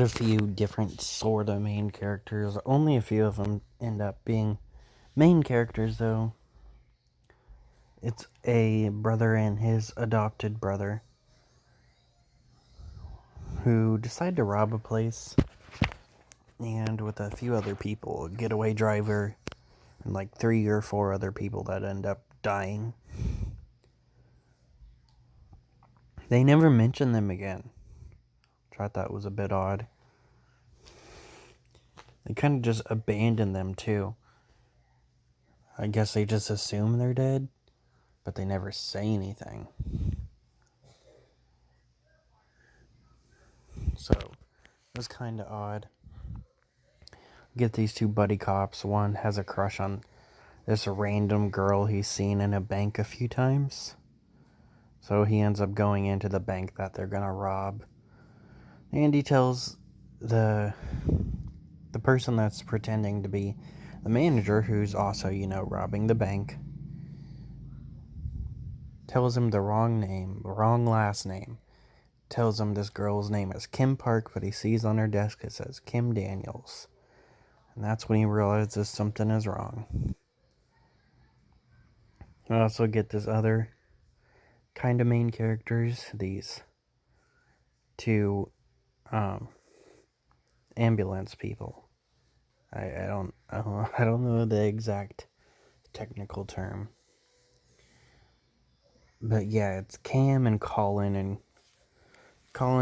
a few different sort of main characters. Only a few of them end up being main characters, though. It's a brother and his adopted brother who decide to rob a place, and with a few other people, a getaway driver, and like 3 or 4 other people that end up dying. They never mention them again, which I thought was a bit odd. They kind of just abandon them too. I guess they just assume they're dead, but they never say anything. So, it was kind of odd. Get these two buddy cops. One has a crush on this random girl he's seen in a bank a few times. So he ends up going into the bank that they're gonna rob. And he tells the person that's pretending to be the manager, who's also, robbing the bank, tells him the wrong name, the wrong last name. Tells him this girl's name is Kim Park, but he sees on her desk it says Kim Daniels. And that's when he realizes something is wrong. We also get this other kind of main characters, these two ambulance people. I don't know the exact technical term. But yeah, it's Cam and Colin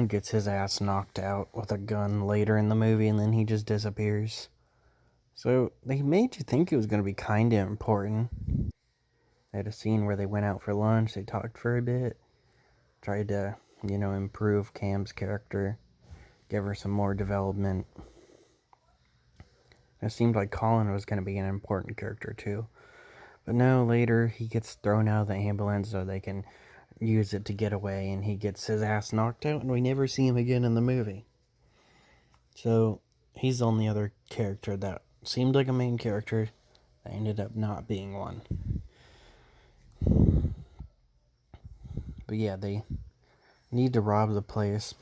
gets his ass knocked out with a gun later in the movie, and then he just disappears. So they made you think it was going to be kind of important. They had a scene where they went out for lunch, they talked for a bit, tried to, improve Cam's character, give her some more development. It seemed like Colin was going to be an important character too. But no, later he gets thrown out of the ambulance so they can use it to get away, and he gets his ass knocked out, and we never see him again in the movie. So he's the only other character that seemed like a main character that ended up not being one. But yeah, they need to rob the place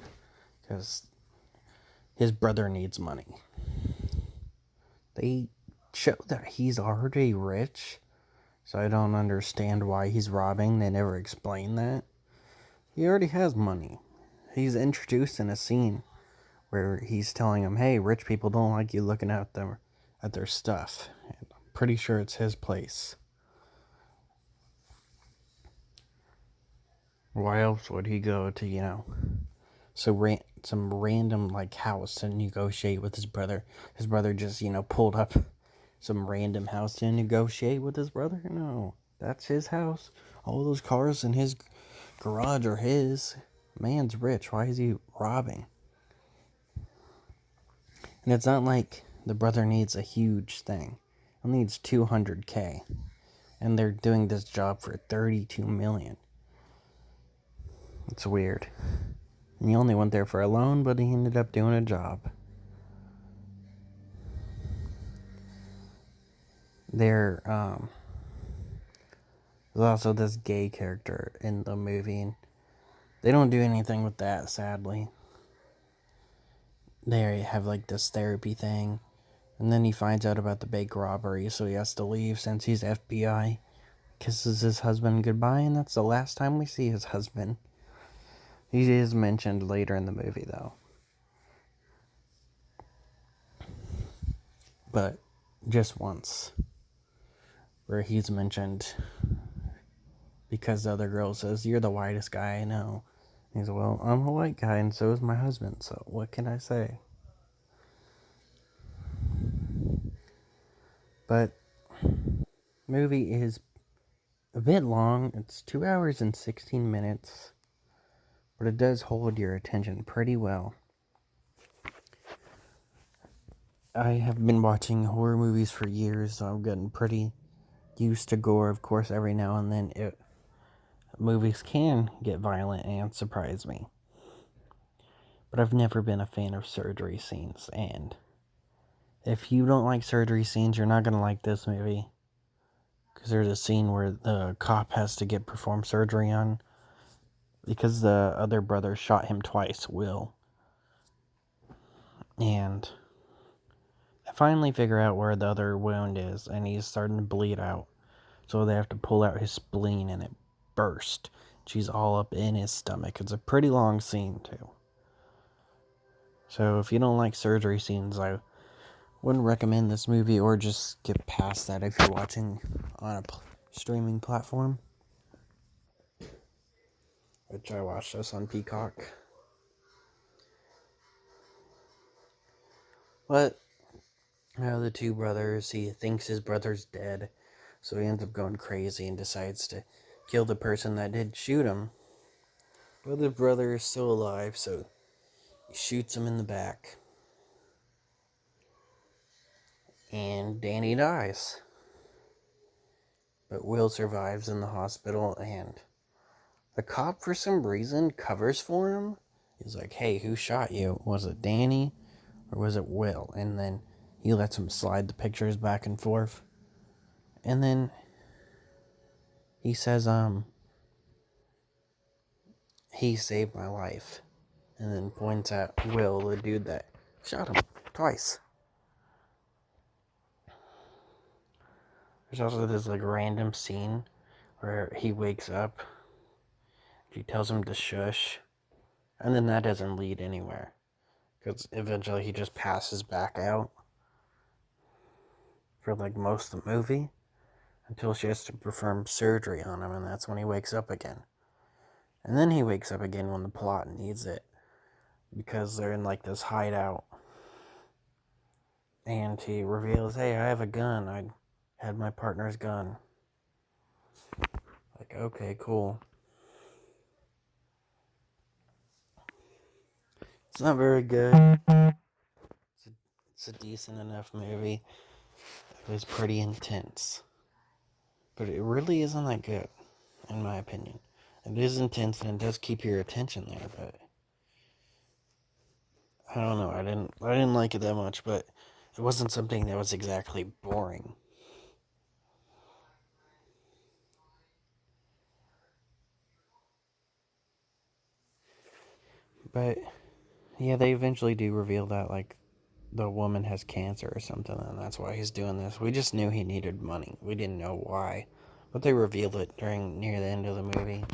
because his brother needs money. They show that he's already rich, so I don't understand why he's robbing. They never explain that. He already has money. He's introduced in a scene where he's telling him, hey, rich people don't like you looking at their stuff. And I'm pretty sure it's his place. Why else would he go to, some random house and negotiate with his brother? His brother just, pulled up some random house to negotiate with his brother? No, that's his house. All those cars in his garage are his. Man's rich. Why is he robbing? And it's not like the brother needs a huge thing. He needs $200K. And they're doing this job for $32 million. It's weird. And he only went there for a loan, but he ended up doing a job. There's also this gay character in the movie, and they don't do anything with that, sadly. They have this therapy thing, and then he finds out about the bank robbery, so he has to leave since he's FBI. Kisses his husband goodbye, and that's the last time we see his husband. He is mentioned later in the movie, though. But just once, where he's mentioned because the other girl says, you're the whitest guy I know. And he's, well, I'm a white guy, and so is my husband, so what can I say? But movie is a bit long. It's 2 hours and 16 minutes. But it does hold your attention pretty well. I have been watching horror movies for years, so I'm getting pretty used to gore. Of course, every now and then movies can get violent and surprise me. But I've never been a fan of surgery scenes, and if you don't like surgery scenes, you're not going to like this movie. Because there's a scene where the cop has to get performed surgery on because the other brother shot him twice, Will. And I finally figure out where the other wound is, and he's starting to bleed out. So they have to pull out his spleen, and it burst. She's all up in his stomach. It's a pretty long scene, too. So if you don't like surgery scenes, I wouldn't recommend this movie, or just skip past that if you're watching on a streaming platform. Which I watched this on Peacock. But the two brothers, he thinks his brother's dead, so he ends up going crazy and decides to kill the person that did shoot him. But the brother is still alive, so he shoots him in the back. And Danny dies. But Will survives in the hospital, and the cop, for some reason, covers for him. He's like, hey, who shot you? Was it Danny or was it Will? And then he lets him slide the pictures back and forth. And then he says, he saved my life. And then points at Will, the dude that shot him twice. There's also this random scene where he wakes up. She tells him to shush. And then that doesn't lead anywhere. Because eventually he just passes back out for most of the movie. Until she has to perform surgery on him, and that's when he wakes up again. And then he wakes up again when the plot needs it. Because they're in this hideout. And he reveals, hey, I have a gun. I had my partner's gun. Okay, cool. It's not very good. It's a decent enough movie. It was pretty intense. But it really isn't that good, in my opinion. It is intense and it does keep your attention there, but I don't know. I didn't like it that much, but it wasn't something that was exactly boring. But yeah, they eventually do reveal that the woman has cancer or something, and that's why he's doing this. We just knew he needed money. We didn't know why, but they revealed it near the end of the movie.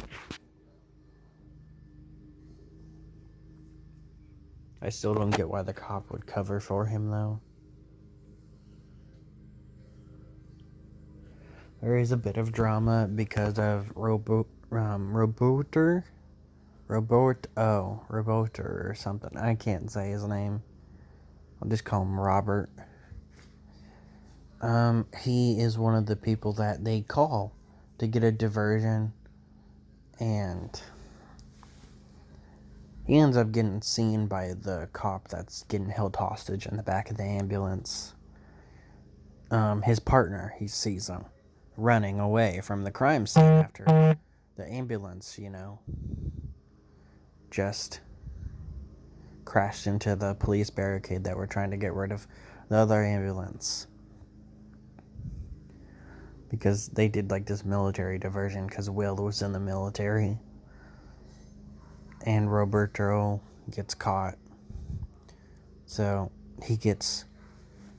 I still don't get why the cop would cover for him, though. There is a bit of drama because of Roboter or something. I can't say his name. I'll just call him Robert. He is one of the people that they call to get a diversion, and he ends up getting seen by the cop that's getting held hostage in the back of the ambulance. His partner, he sees him running away from the crime scene after the ambulance, just crashed into the police barricade that were trying to get rid of the other ambulance. Because they did this military diversion because Will was in the military. And Roberto gets caught. So he gets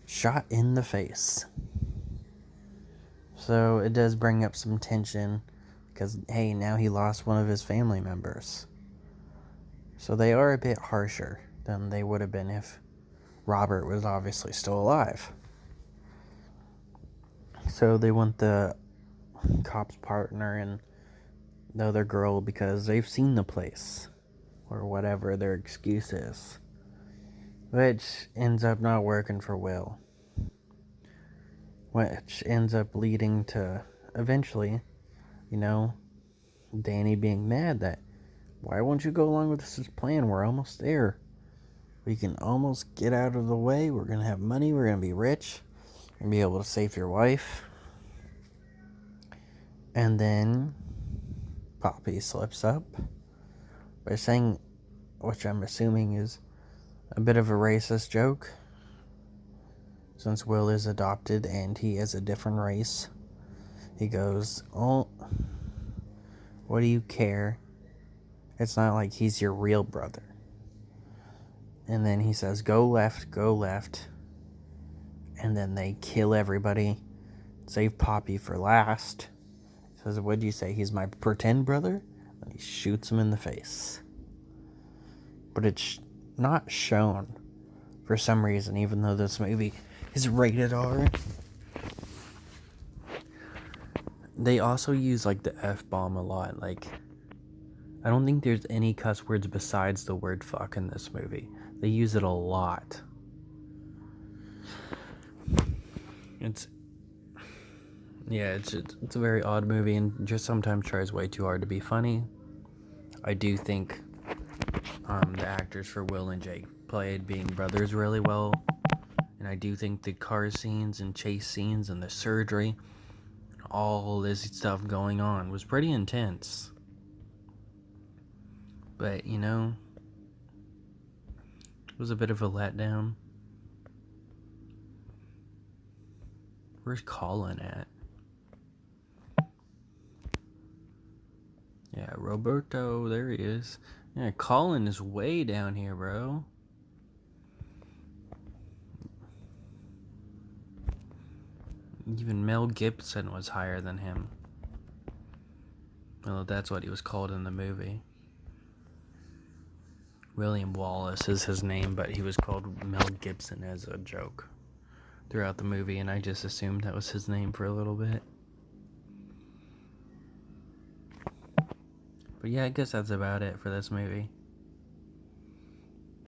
shot in the face. So it does bring up some tension because, hey, now he lost one of his family members. So they are a bit harsher than they would have been if Robert was obviously still alive. So they want the cop's partner and the other girl because they've seen the place, or whatever their excuse is, which ends up not working for Will, which ends up leading to eventually, Danny being mad that, why won't you go along with this plan? We're almost there. We can almost get out of the way. We're going to have money. We're going to be rich. We're going to be able to save your wife. And then Poppy slips up by saying, which I'm assuming is a bit of a racist joke, since Will is adopted and he is a different race. He goes, oh, what do you care? It's not like he's your real brother. And then he says, go left, go left. And then they kill everybody. Save Poppy for last. He says, what'd you say? He's my pretend brother? And he shoots him in the face. But it's not shown for some reason, even though this movie is rated R. They also use like the F-bomb a lot. Like, I don't think there's any cuss words besides the word fuck in this movie. They use it a lot. It's a very odd movie, and just sometimes tries way too hard to be funny. I do think the actors for Will and Jake played being brothers really well, and I do think the car scenes and chase scenes and the surgery, all this stuff going on was pretty intense. But, you know, it was a bit of a letdown. Where's Colin at? Yeah, Roberto, there he is. Yeah, Colin is way down here, bro. Even Mel Gibson was higher than him. Well, that's what he was called in the movie. William Wallace is his name, but he was called Mel Gibson as a joke throughout the movie, and I just assumed that was his name for a little bit. But yeah, I guess that's about it for this movie.